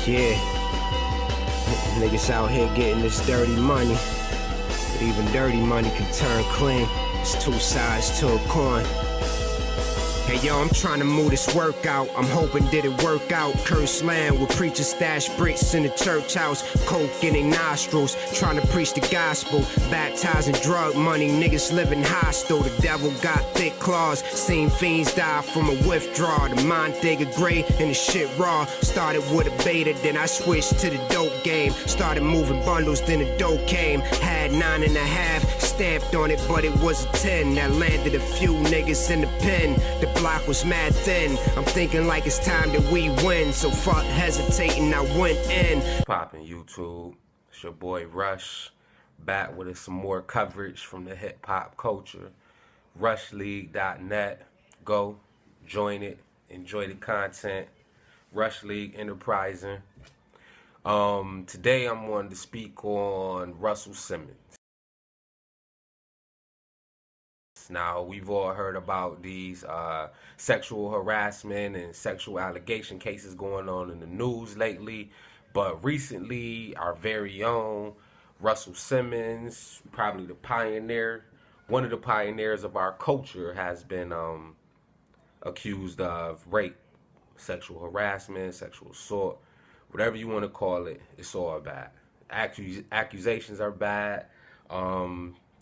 Yeah, niggas out here getting this dirty money, but even dirty money can turn clean. It's two sides to a coin. Hey yo, I'm trying to move this work out. I'm hoping that it work out. Cursed land where preachers stash bricks in the church house. Coke in their nostrils, trying to preach the gospel. Baptizing drug money, niggas living hostile. The devil got thick claws. Seen fiends die from a withdrawal. The mind digger gray and the shit raw. Started with a beta, then I switched to the dope game. Started moving bundles, then the dope came. Had 9.5 stamped on it, but it was a 10. That landed a few niggas in the pen. The block was mad thin. I'm thinking like it's time that we win. So fuck hesitating, I went in. Poppin' YouTube, it's your boy Russ, back with some more coverage from the hip hop culture. RushLeague.net. Go, join it, enjoy the content. Rush League Enterprising. Today I'm wanting to speak on Russell Simmons. Now, we've all heard about these sexual harassment and sexual allegation cases going on in the news lately, but recently our very own Russell Simmons, probably the pioneer, one of the pioneers of our culture, has been accused of rape, sexual harassment, sexual assault, whatever you want to call it. It's all bad. Accusations are bad.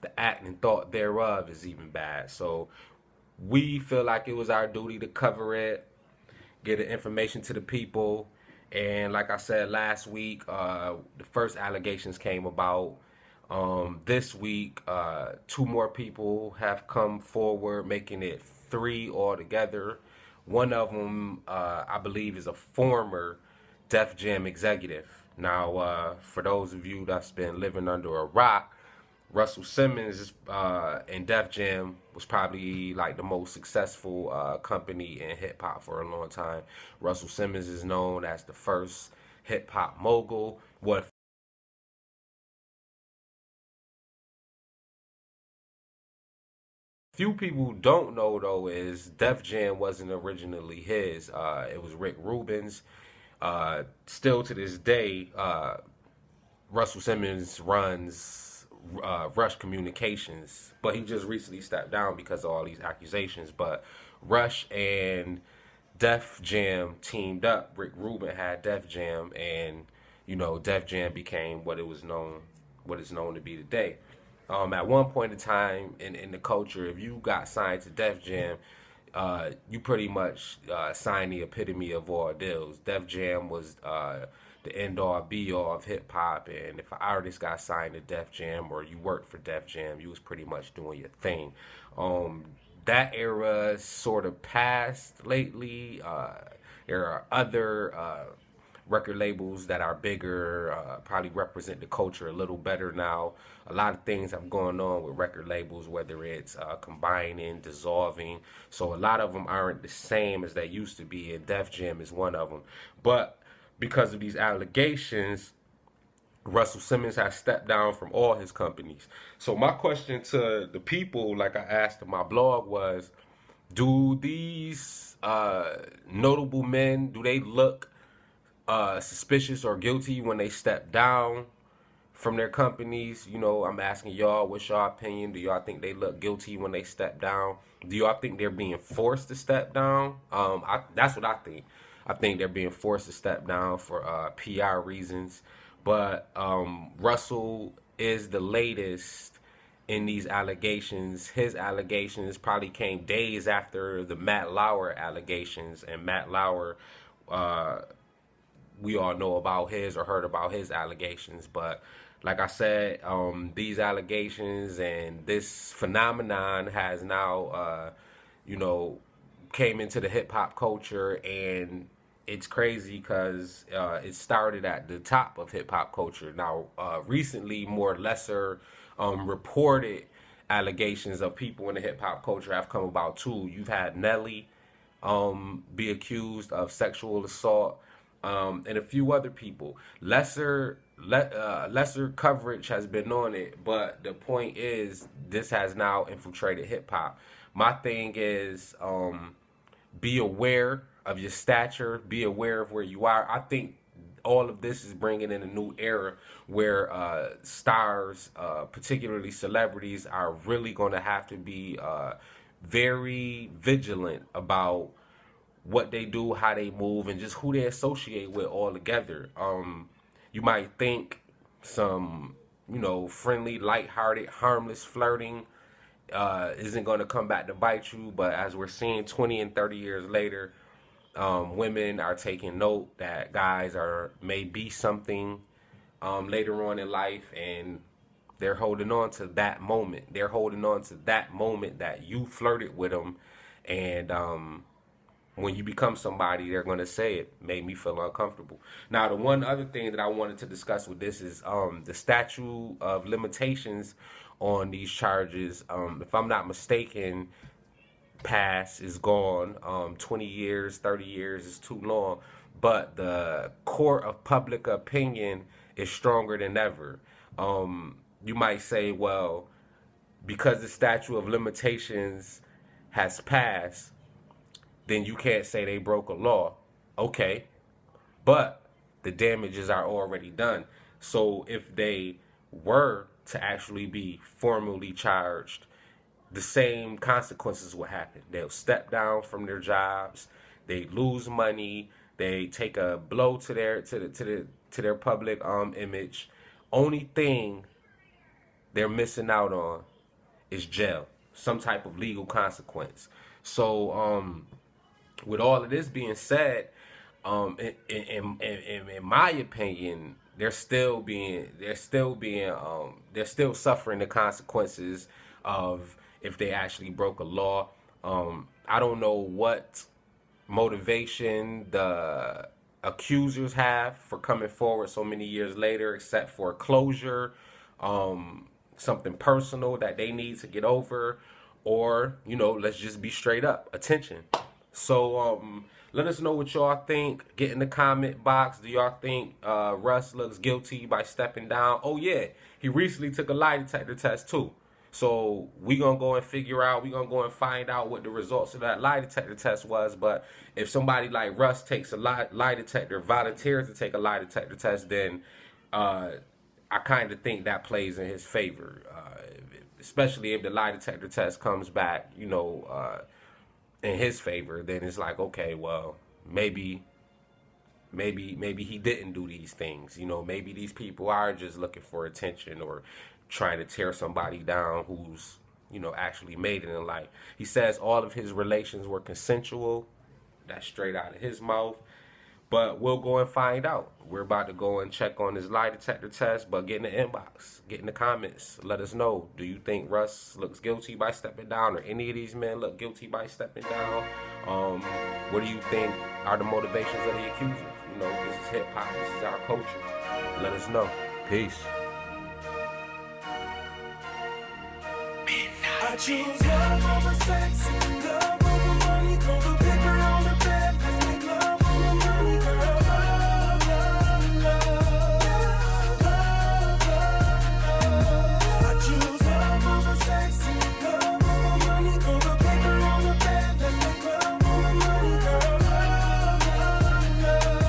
The act and thought thereof is even bad. So we feel like it was our duty to cover it, get the information to the people. And like I said last week, the first allegations came about. This week, 2 more people have come forward, making it 3 altogether. One of them, I believe, is a former Def Jam executive. Now, for those of you that's been living under a rock, Russell Simmons and Def Jam was probably like the most successful company in hip hop for a long time. Russell Simmons is known as the first hip hop mogul. What few people don't know though is Def Jam wasn't originally his. It was Rick Rubin's. Still to this day, Russell Simmons runs Rush Communications, but he just recently stepped down because of all these accusations. But Rush and Def Jam teamed up. Rick Rubin had Def Jam, and Def Jam became what it's known to be today. At one point in time in the culture, if you got signed to Def Jam, you pretty much signed the epitome of all deals. Def Jam was the end-all, be-all of hip-hop, and if an artist got signed to Def Jam or you worked for Def Jam, you was pretty much doing your thing. That era sort of passed lately. There are other record labels that are bigger, probably represent the culture a little better now. A lot of things have gone on with record labels, whether it's combining, dissolving. So a lot of them aren't the same as they used to be, and Def Jam is one of them. But because of these allegations, Russell Simmons has stepped down from all his companies. So my question to the people, like I asked in my blog, was, do these notable men, do they look suspicious or guilty when they step down from their companies? I'm asking y'all, what's your opinion? Do y'all think they look guilty when they step down? Do y'all think they're being forced to step down? That's what I think. I think they're being forced to step down for PR reasons. But Russell is the latest in these allegations. His allegations probably came days after the Matt Lauer allegations. And Matt Lauer, we all know about his or heard about his allegations. But like I said, these allegations and this phenomenon has now, came into the hip-hop culture, and it's crazy because it started at the top of hip-hop culture. Now, recently, more lesser reported allegations of people in the hip-hop culture have come about, too. You've had Nelly be accused of sexual assault, and a few other people. Lesser coverage has been on it, but the point is, this has now infiltrated hip-hop. My thing is, be aware of your stature, be aware of where you are. I think all of this is bringing in a new era where stars, particularly celebrities, are really going to have to be very vigilant about what they do, how they move, and just who they associate with all together. You might think some, friendly, lighthearted, harmless flirting isn't going to come back to bite you, but as we're seeing 20 and 30 years later, women are taking note that guys may be something later on in life, and they're holding on to that moment. They're holding on to that moment that you flirted with them, and when you become somebody, they're going to say it made me feel uncomfortable. Now, the one other thing that I wanted to discuss with this is the statute of limitations on these charges. If I'm not mistaken, past is gone. 20 years, 30 years is too long. But the court of public opinion is stronger than ever. You might say, well, because the statute of limitations has passed, then you can't say they broke a law. Okay, but the damages are already done. So if they were to actually be formally charged, the same consequences will happen. They'll step down from their jobs. They lose money. They take a blow to their public image. Only thing they're missing out on is jail, some type of legal consequence. So with all of this being said, in my opinion, they're still suffering the consequences of if they actually broke a law. I don't know what motivation the accusers have for coming forward so many years later, except for closure, something personal that they need to get over, or, let's just be straight up, attention. So let us know what y'all think. Get in the comment box. Do y'all think Russ looks guilty by stepping down? Oh yeah, he recently took a lie detector test too. So we gonna go and find out what the results of that lie detector test was. But if somebody like Russ takes a lie detector, volunteers to take a lie detector test, then I kind of think that plays in his favor, especially if the lie detector test comes back, in his favor. Then it's like, okay, well, maybe he didn't do these things. Maybe these people are just looking for attention or trying to tear somebody down who's, actually made it in life. He says all of his relations were consensual. That's straight out of his mouth. But we'll go and find out. We're about to go and check on his lie detector test, but get in the inbox, get in the comments. Let us know. Do you think Russ looks guilty by stepping down, or any of these men look guilty by stepping down? What do you think are the motivations of the accusers? This is hip hop. This is our culture. Let us know. Peace. I choose love over sex, love over money, throw the paper on the bed, let's make love over money, girl. Love, love, love, love, love. I choose love over sex, love over money, throw the paper on the bed, let's make love over money, girl. Love, love,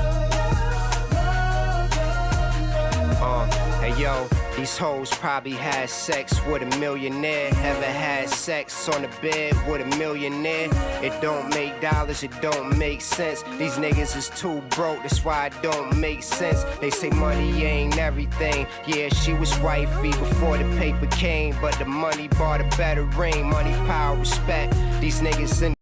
love, Hey yo, these hoes probably had sex with a millionaire. Ever had sex on the bed with a millionaire? It don't make dollars, it don't make sense. These niggas is too broke, that's why it don't make sense. They say money ain't everything. Yeah, she was wifey before the paper came, but the money bought a better ring. Money, power, respect. These niggas in